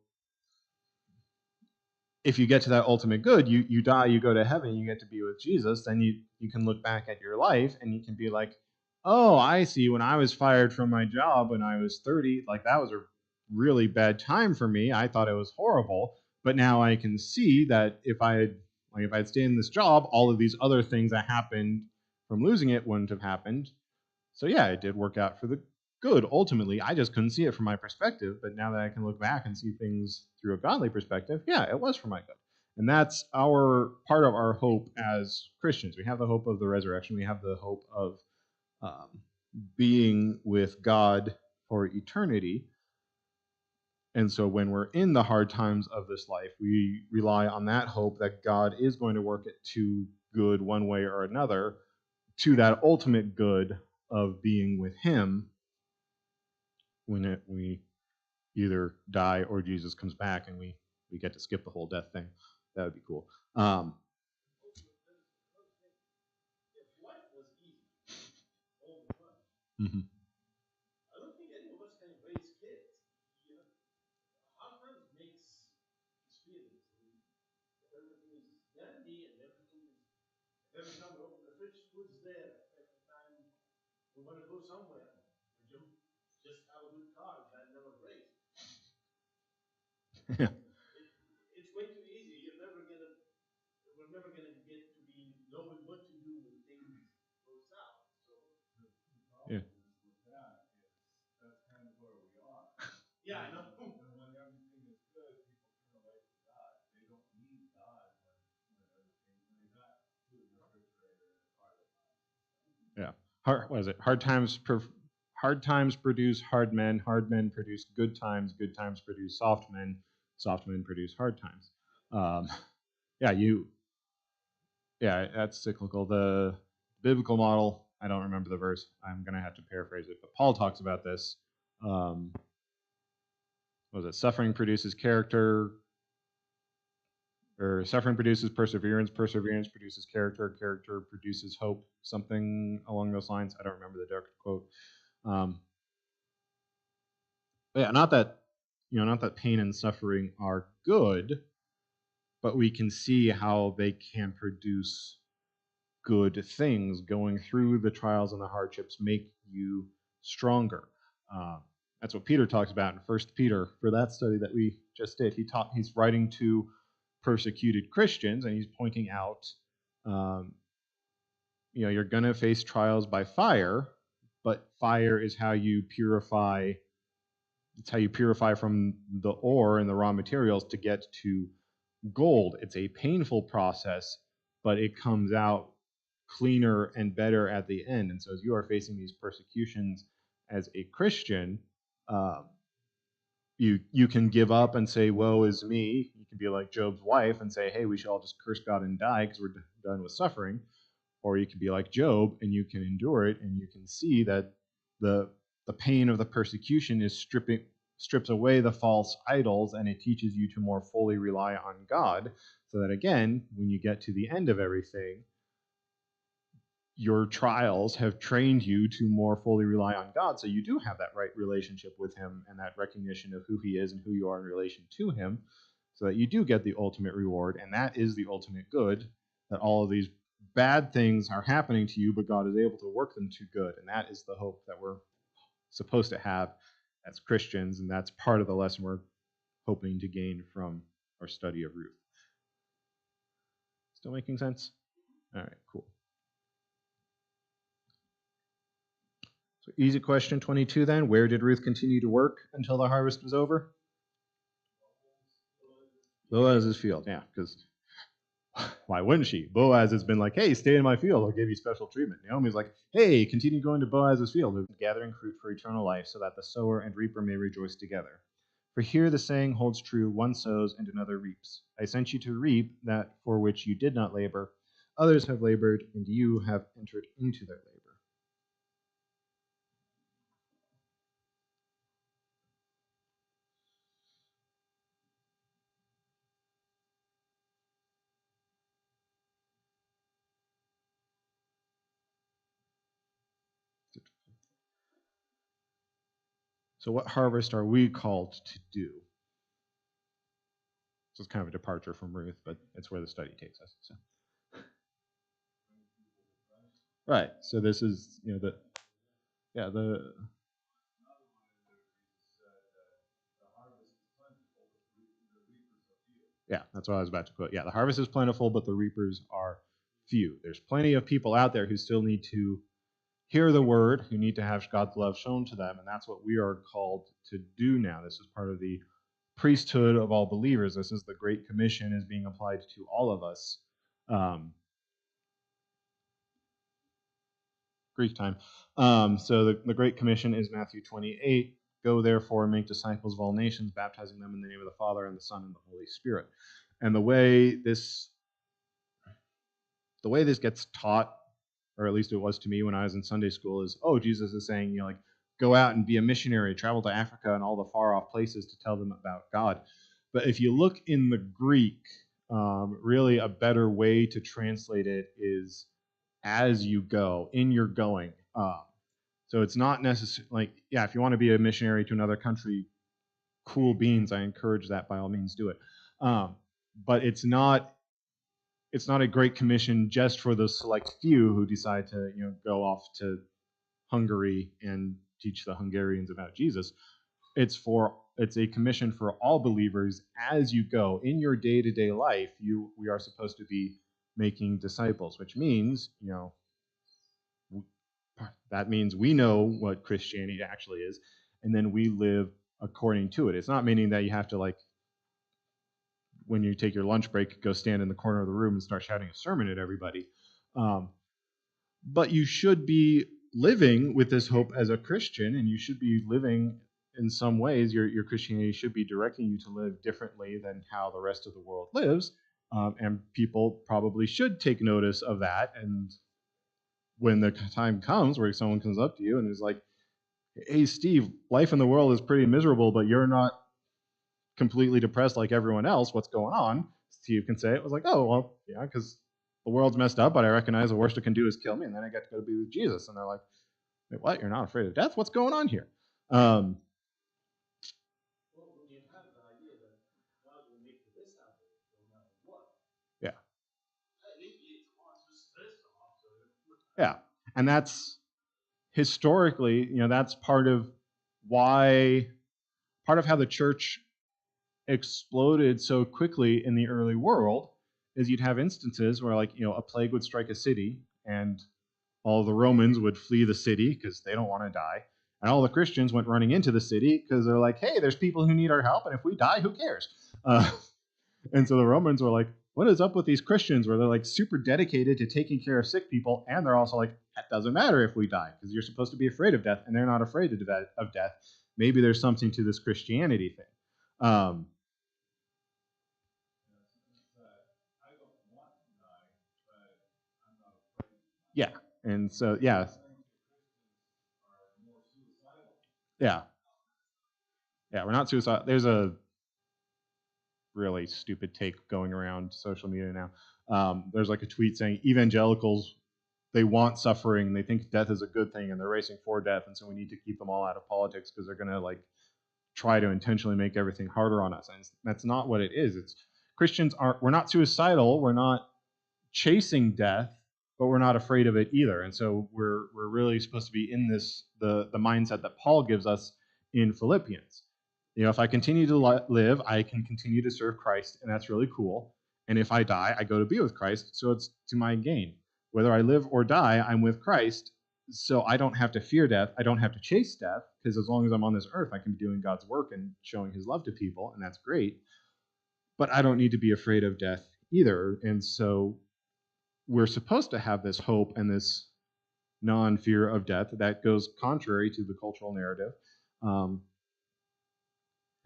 if you get to that ultimate good, you die, you go to heaven, you get to be with Jesus, then you can look back at your life and you can be like, oh, I see, when I was fired from my job when I was 30, like that was a really bad time for me. I thought it was horrible. But now I can see that if I had stayed in this job, all of these other things that happened from losing it wouldn't have happened. So yeah, it did work out for the good ultimately. I just couldn't see it from my perspective, but now that I can look back and see things through a godly perspective, yeah, it was for my good. And that's our part of our hope as Christians. We have the hope of the resurrection. We have the hope of being with God for eternity. And so when we're in the hard times of this life, we rely on that hope that God is going to work it to good one way or another, to that ultimate good of being with Him when we either die or Jesus comes back and we get to skip the whole death thing. That would be cool. Mm-hmm. I don't think any of us can raise kids. Hard times makes experience. Everything is dandy and everything is. Every time we open the fridge, food's there. Every time we want to go somewhere, we just have a good car that never breaks. Yeah. It's way too easy. We're never gonna get to be knowing what to do when things go south. So Yeah. that's kind of where we are. Yeah, I know. And when everything is good, people turn away from God. They don't need God when they got food in the refrigerator and a car that lasts. Yeah. What is it? Hard times produce hard men produce good times produce soft men produce hard times. Yeah, that's cyclical. The biblical model, I don't remember the verse. I'm going to have to paraphrase it, but Paul talks about this. What was it? Suffering produces character, or suffering produces perseverance produces character produces hope, something along those lines. I don't remember the direct quote. But yeah, not that pain and suffering are good, but we can see how they can produce good things. Going through the trials and the hardships make you stronger. That's what Peter talks about in First Peter. For that study that we just did, he's writing to persecuted Christians, and he's pointing out, you're going to face trials by fire, but fire is how you purify. It's how you purify from the ore and the raw materials to get to gold. It's a painful process, but it comes out cleaner and better at the end. And so, as you are facing these persecutions as a Christian, you can give up and say, "Woe is me." You can be like Job's wife and say, "Hey, we should all just curse God and die because we're done with suffering." Or you can be like Job and you can endure it, and you can see that the pain of the persecution strips away the false idols, and it teaches you to more fully rely on God, so that again, when you get to the end of everything, your trials have trained you to more fully rely on God, so you do have that right relationship with Him and that recognition of who He is and who you are in relation to Him, so that you do get the ultimate reward, and that is the ultimate good, that all of these bad things are happening to you, but God is able to work them to good, and that is the hope that we're supposed to have as Christians, and that's part of the lesson we're hoping to gain from our study of Ruth. Still making sense? All right, cool. So easy question 22 then. Where did Ruth continue to work until the harvest was over? Boaz's field, yeah, because why wouldn't she? Boaz has been like, hey, stay in my field, I'll give you special treatment. Naomi's like, hey, continue going to Boaz's field, gathering fruit for eternal life, so that the sower and reaper may rejoice together. For here the saying holds true, one sows and another reaps. I sent you to reap that for which you did not labor. Others have labored, and you have entered into their labor. So what harvest are we called to do? So it's kind of a departure from Ruth, but it's where the study takes us. So. Right. So this is, the yeah, that's what I was about to quote. Yeah, the harvest is plentiful, but the reapers are few. There's plenty of people out there who still need to hear the word, who need to have God's love shown to them, and that's what we are called to do now. This is part of the priesthood of all believers. This is the Great Commission is being applied to all of us. Greek time. So the Great Commission is Matthew 28. Go therefore and make disciples of all nations, baptizing them in the name of the Father and the Son and the Holy Spirit. And the way this gets taught, or at least it was to me when I was in Sunday school, is, oh, Jesus is saying, like, go out and be a missionary, travel to Africa and all the far off places to tell them about God. But if you look in the Greek, really a better way to translate it is as you go, in your going. So it's not necessarily like, yeah, if you want to be a missionary to another country, cool beans. I encourage that, by all means, do it. But it's not a great commission just for the select few who decide to go off to Hungary and teach the Hungarians about Jesus. It's a commission for all believers as you go in your day-to-day life. We are supposed to be making disciples, which means that means we know what Christianity actually is, and then we live according to it. It's not meaning that you have to, like, when you take your lunch break, go stand in the corner of the room and start shouting a sermon at everybody. But you should be living with this hope as a Christian, and you should be living in some ways. Your Christianity should be directing you to live differently than how the rest of the world lives, and people probably should take notice of that. And when the time comes where someone comes up to you and is like, hey, Steve, life in the world is pretty miserable, but you're not completely depressed like everyone else. What's going on? Steve can say it was like, oh, well, yeah, because the world's messed up, but I recognize the worst it can do is kill me, and then I get to go be with Jesus. And they're like, wait, what? You're not afraid of death? What's going on here? Well, when you have the idea that God will make the best out of it, no matter what. Yeah. Alleviates a lot of stress off. Yeah, and that's historically, that's part of how the church exploded so quickly in the early world is you'd have instances where, like, a plague would strike a city and all the Romans would flee the city because they don't want to die, and all the Christians went running into the city because they're like, hey, there's people who need our help, and if we die, who cares? And so the Romans were like, what is up with these Christians where they're like super dedicated to taking care of sick people, and they're also like, that doesn't matter if we die because you're supposed to be afraid of death, and they're not afraid of death. Maybe there's something to this Christianity thing. Yeah, and so yeah, yeah, we're not suicidal. There's a really stupid take going around social media now. There's like a tweet saying evangelicals, they want suffering, they think death is a good thing, and they're racing for death, and so we need to keep them all out of politics because they're going to, like, try to intentionally make everything harder on us. And that's not what it is. It's we're not suicidal, we're not chasing death, but we're not afraid of it either. And so we're really supposed to be in the mindset that Paul gives us in Philippians. If I continue to live, I can continue to serve Christ, and that's really cool. And if I die, I go to be with Christ, so it's to my gain. Whether I live or die, I'm with Christ, so I don't have to fear death. I don't have to chase death, because as long as I'm on this earth, I can be doing God's work and showing his love to people, and that's great. But I don't need to be afraid of death either. And so we're supposed to have this hope and this non-fear of death that goes contrary to the cultural narrative.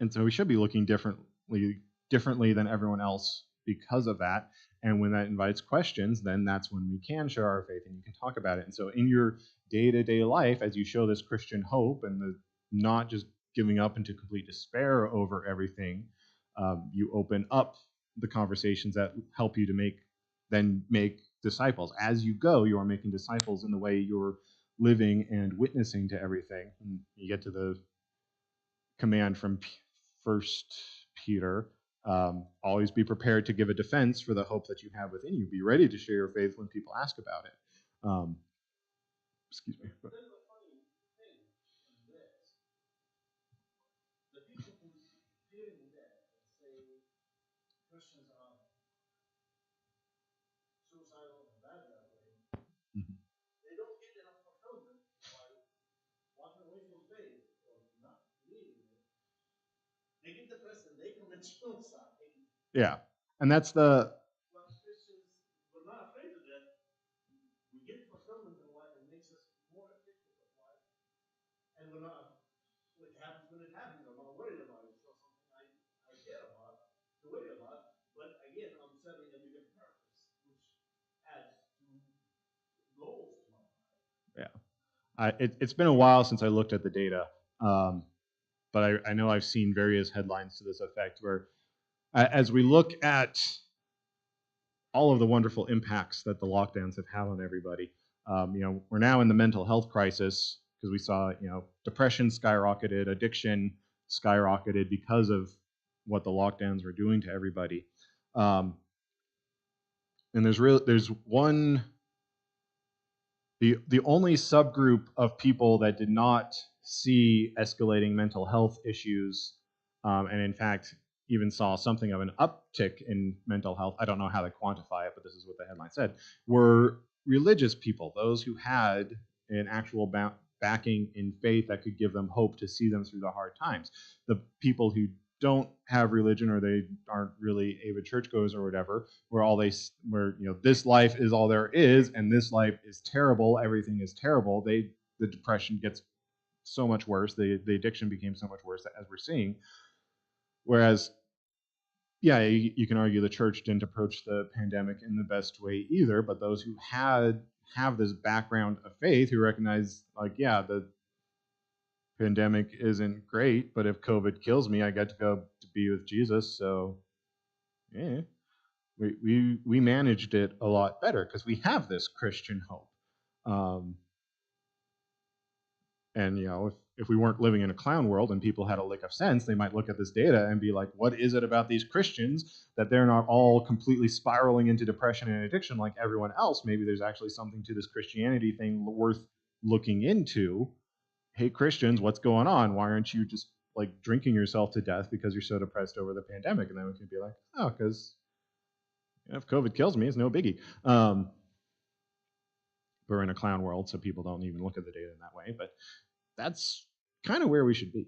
And so we should be looking differently than everyone else because of that. And when that invites questions, then that's when we can share our faith and you can talk about it. And so in your day-to-day life, as you show this Christian hope and the not just giving up into complete despair over everything, you open up the conversations that help you to make disciples. As you go, you are making disciples in the way you're living and witnessing to everything. And you get to the command from First Peter. Always be prepared to give a defense for the hope that you have within you. Be ready to share your faith when people ask about it. Excuse me. There's a funny thing in this. The people who fearing death and say Christians are suicidal and bad that way, Mhm. they don't get enough fulfillment by walking away from faith or not believing it. They get depressed and they commit suicide. Yeah, and that's the Well, Christians, we're not afraid of death. We get fulfillment in life. It makes us more effective at life. And we're not, it happens when it happens. I'm not worried about it. It's not something I care about, to worry about. But again, I'm serving a bigger purpose, which adds to goals to my life. yeah. It's been a while since I looked at the data, but I know I've seen various headlines to this effect where, as we look at all of the wonderful impacts that the lockdowns have had on everybody. We're now in the mental health crisis because we saw, depression skyrocketed, addiction skyrocketed because of what the lockdowns were doing to everybody. And there's one, the only subgroup of people that did not see escalating mental health issues, and in fact even saw something of an uptick in mental health. I don't know how to quantify it, but this is what the headline said. Were religious people, those who had an actual backing in faith that could give them hope to see them through the hard times. The people who don't have religion or they aren't really avid churchgoers or whatever, where this life is all there is and this life is terrible, everything is terrible. The depression gets so much worse, the addiction became so much worse as we're seeing. Whereas, yeah, you can argue the church didn't approach the pandemic in the best way either, but those who have this background of faith who recognize, like, yeah, the pandemic isn't great, but if COVID kills me, I get to go to be with Jesus. So, yeah, we managed it a lot better because we have this Christian hope. And if we weren't living in a clown world and people had a lick of sense, they might look at this data and be like, what is it about these Christians that they're not all completely spiraling into depression and addiction like everyone else? Maybe there's actually something to this Christianity thing worth looking into. Hey, Christians, what's going on? Why aren't you just like drinking yourself to death because you're so depressed over the pandemic? And then we can be like, oh, because if COVID kills me, it's no biggie. We're in a clown world, so people don't even look at the data in that way. But that's kind of where we should be.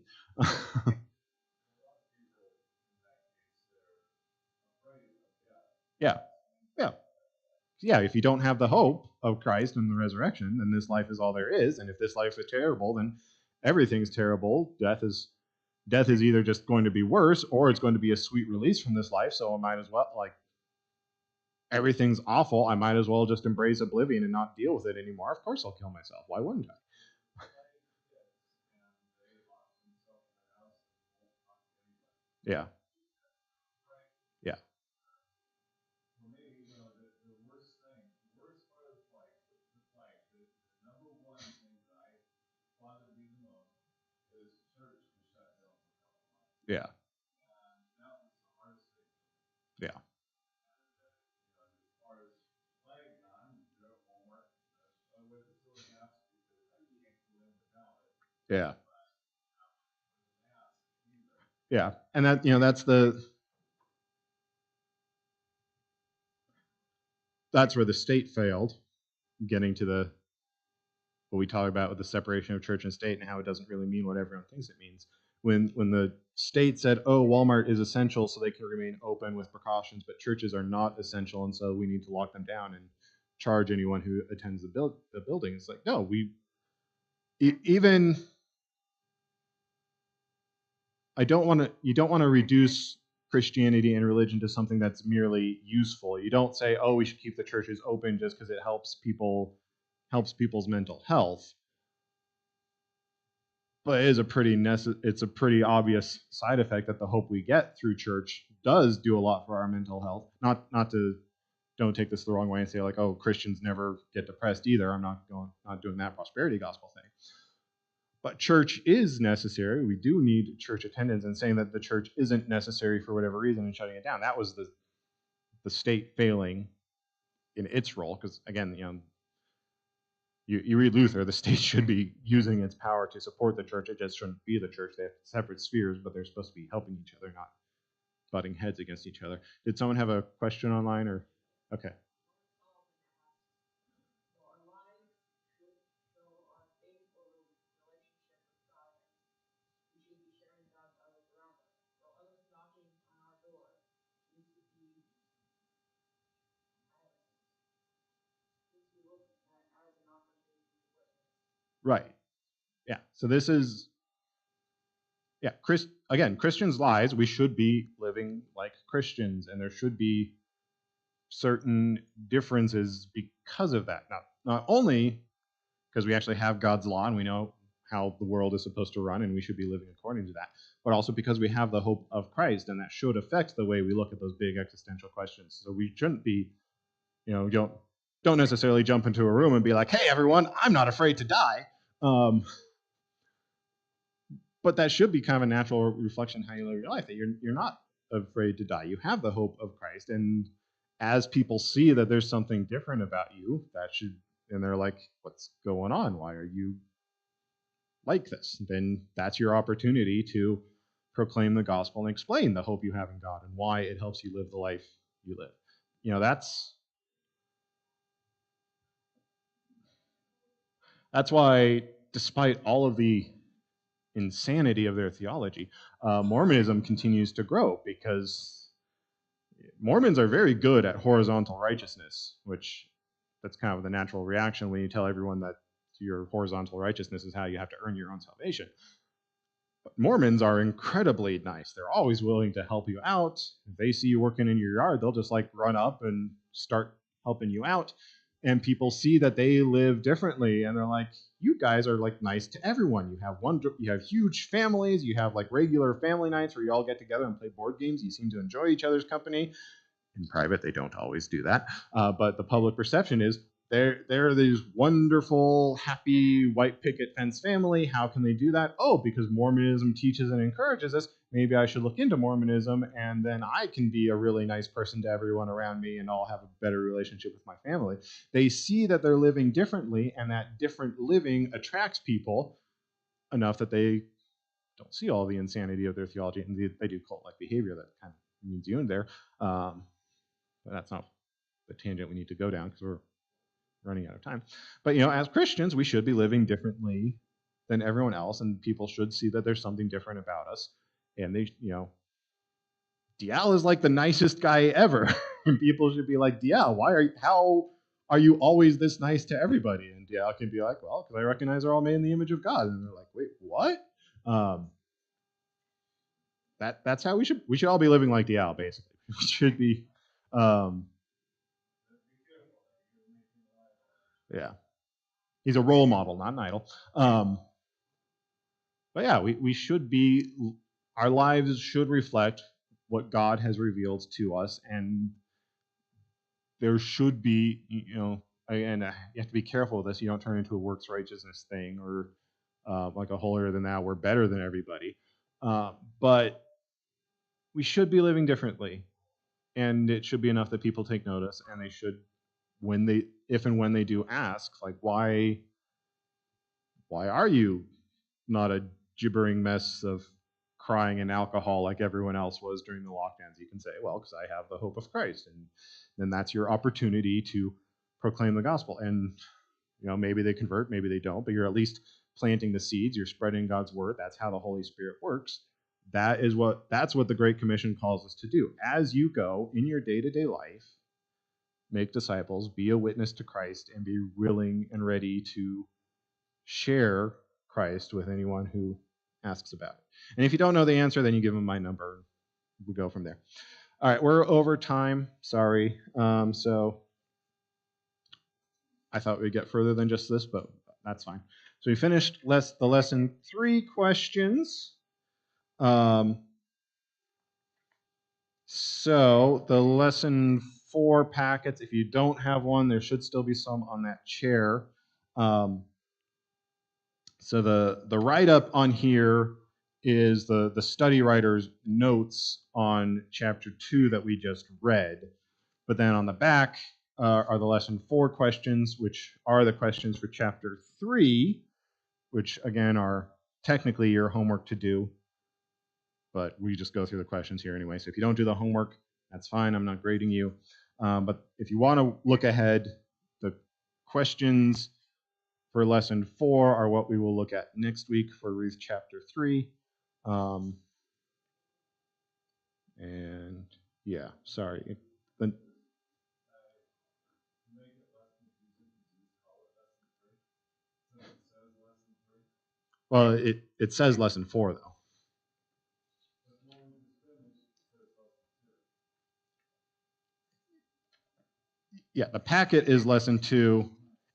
Yeah, yeah, yeah. If you don't have the hope of Christ and the resurrection, then this life is all there is. And if this life is terrible, then everything's terrible. Death is either just going to be worse or it's going to be a sweet release from this life. So I might as well, like, everything's awful. I might as well just embrace oblivion and not deal with it anymore. Of course I'll kill myself. Why wouldn't I? Yeah. Yeah. Yeah. Yeah. Yeah. Yeah. And that's where the state failed, getting to the what we talk about with the separation of church and state and how it doesn't really mean what everyone thinks it means. When the state said, "Oh, Walmart is essential, so they can remain open with precautions, but churches are not essential, and so we need to lock them down and charge anyone who attends the building." It's like, no, even you don't want to reduce Christianity and religion to something that's merely useful. You don't say, oh, we should keep the churches open just because it helps people's mental health. But it is it's a pretty obvious side effect that the hope we get through church does do a lot for our mental health. Not to don't take this the wrong way and say like, oh, Christians never get depressed either. I'm not doing that prosperity gospel thing. But church is necessary. We do need church attendance, and saying that the church isn't necessary for whatever reason and shutting it down, that was the state failing in its role. Because again, you read Luther, the state should be using its power to support the church. It just shouldn't be the church. They have separate spheres, but they're supposed to be helping each other, not butting heads against each other. Did someone have a question online or? Okay. Right. Yeah. So this is, yeah, again, Christians' lives, we should be living like Christians, and there should be certain differences because of that. Not only because we actually have God's law and we know how the world is supposed to run and we should be living according to that, but also because we have the hope of Christ, and that should affect the way we look at those big existential questions. So we shouldn't be, don't necessarily jump into a room and be like, hey, everyone, I'm not afraid to die. But that should be kind of a natural reflection of how you live your life, that you're not afraid to die. You have the hope of Christ, and as people see that there's something different about you, and they're like, what's going on? Why are you like this? Then that's your opportunity to proclaim the gospel and explain the hope you have in God and why it helps you live the life you live. That's why, despite all of the insanity of their theology, Mormonism continues to grow, because Mormons are very good at horizontal righteousness, which that's kind of the natural reaction when you tell everyone that your horizontal righteousness is how you have to earn your own salvation. But Mormons are incredibly nice. They're always willing to help you out. If they see you working in your yard, they'll just like run up and start helping you out. And people see that they live differently, and they're like, you guys are like nice to everyone. You have huge families. You have like regular family nights where you all get together and play board games. You seem to enjoy each other's company. In private, they don't always do that, but the public perception is they're these wonderful, happy white picket fence family. How can they do that? Oh, because Mormonism teaches and encourages us. Maybe I should look into Mormonism, and then I can be a really nice person to everyone around me, and I'll have a better relationship with my family. They see that they're living differently, and that different living attracts people enough that they don't see all the insanity of their theology, and they do cult-like behavior that kind of means you in there. But that's not the tangent we need to go down, because we're running out of time. But as Christians, we should be living differently than everyone else, and people should see that there's something different about us. And Dial is like the nicest guy ever, and people should be like, Dial, how are you always this nice to everybody? And Dial can be like, well, because I recognize they're all made in the image of God. And they're like, wait, what? That's how we should all be living like Dial, basically. We should be. Yeah. He's a role model, not an idol. But yeah, we should be, our lives should reflect what God has revealed to us, and there should be, and you have to be careful with this. You don't turn into a works righteousness thing, or like a holier than thou, we're better than everybody. But we should be living differently, and it should be enough that people take notice, and they should, if and when they do ask, like, why are you not a gibbering mess of crying and alcohol like everyone else was during the lockdowns? You can say, well, because I have the hope of Christ. And then that's your opportunity to proclaim the gospel. And, maybe they convert, maybe they don't, but you're at least planting the seeds. You're spreading God's word. That's how the Holy Spirit works. That's what the Great Commission calls us to do. As you go in your day-to-day life, make disciples, be a witness to Christ, and be willing and ready to share Christ with anyone who asks about it. And if you don't know the answer, then you give them my number. We go from there. All right, we're over time. Sorry. So I thought we'd get further than just this, but that's fine. So we finished the lesson 3 questions. So the lesson 4 packets, if you don't have one, there should still be some on that chair. So the write-up on here is the study writer's notes on chapter 2 that we just read. But then on the back are the lesson 4 questions, which are the questions for chapter 3, which again are technically your homework to do. But we just go through the questions here anyway. So if you don't do the homework, that's fine. I'm not grading you. But if you want to look ahead, the questions for lesson 4 are what we will look at next week for Ruth chapter 3. And yeah, sorry. Well, it says lesson 4 though. Yeah, the packet is lesson 2,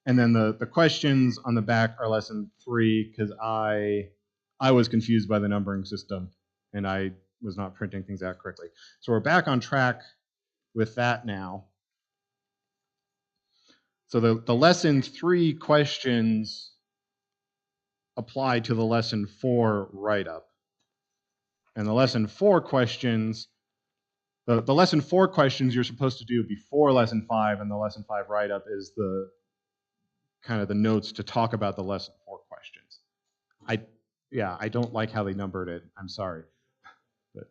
and then the questions on the back are lesson 3 because I was confused by the numbering system and I was not printing things out correctly. So we're back on track with that now. So the lesson 3 questions apply to the lesson 4 write-up. And the lesson 4 questions, the lesson 4 questions you're supposed to do before lesson 5, and the lesson 5 write-up is the kind of the notes to talk about the lesson 4 questions. I don't like how they numbered it. I'm sorry. But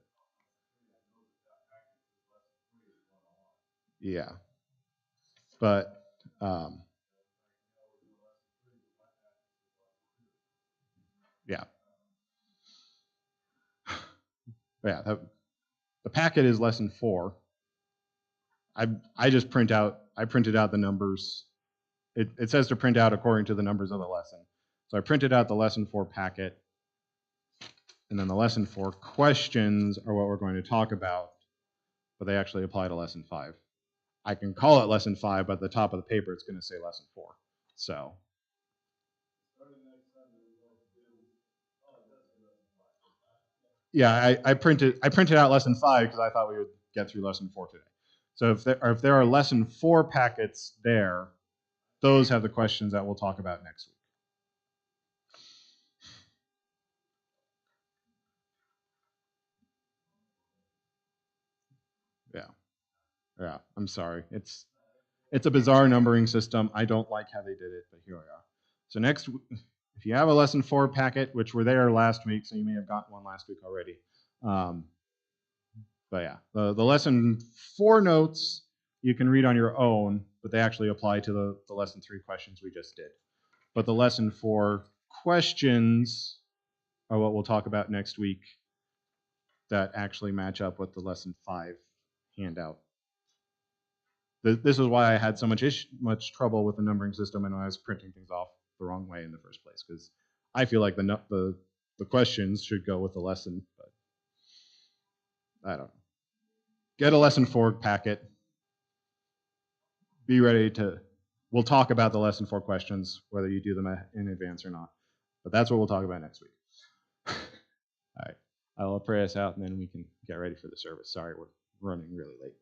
yeah. But yeah. Yeah, the packet is lesson 4. I just printed out the numbers. It says to print out according to the numbers of the lesson. So I printed out the lesson 4 packet, and then the lesson 4 questions are what we're going to talk about, but they actually apply to lesson 5. I can call it lesson 5, but at the top of the paper it's going to say lesson 4. So yeah, I printed out lesson 5 because I thought we would get through lesson 4 today. So if there are lesson 4 packets there, those have the questions that we'll talk about next week. Yeah, I'm sorry. It's a bizarre numbering system. I don't like how they did it, but here we are. So next, if you have a lesson 4 packet, which were there last week, so you may have gotten one last week already. But yeah, the lesson 4 notes you can read on your own, but they actually apply to the lesson 3 questions we just did. But the lesson 4 questions are what we'll talk about next week that actually match up with the lesson 5 handout. This is why I had so much trouble with the numbering system and I was printing things off the wrong way in the first place, because I feel like the questions should go with the lesson, but I don't know. Get a lesson 4 packet. Be ready to. We'll talk about the lesson 4 questions, whether you do them in advance or not. But that's what we'll talk about next week. All right. I'll pray us out and then we can get ready for the service. Sorry, we're running really late.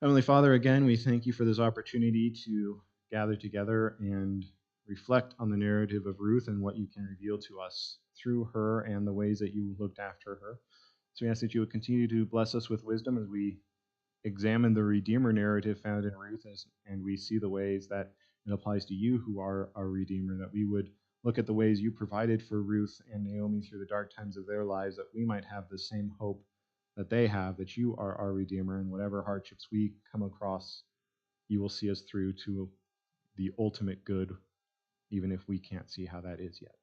Heavenly Father, again, we thank you for this opportunity to gather together and reflect on the narrative of Ruth and what you can reveal to us through her and the ways that you looked after her. So we ask that you would continue to bless us with wisdom as we examine the Redeemer narrative found in Ruth, and we see the ways that it applies to you who are our Redeemer, that we would look at the ways you provided for Ruth and Naomi through the dark times of their lives, that we might have the same hope that they have, that you are our Redeemer, and whatever hardships we come across, you will see us through to the ultimate good, even if we can't see how that is yet.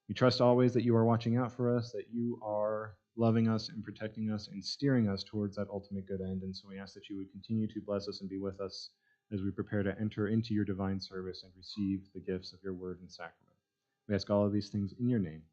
We trust always that you are watching out for us, that you are loving us and protecting us and steering us towards that ultimate good end. And so we ask that you would continue to bless us and be with us as we prepare to enter into your divine service and receive the gifts of your word and sacrament. We ask all of these things in your name.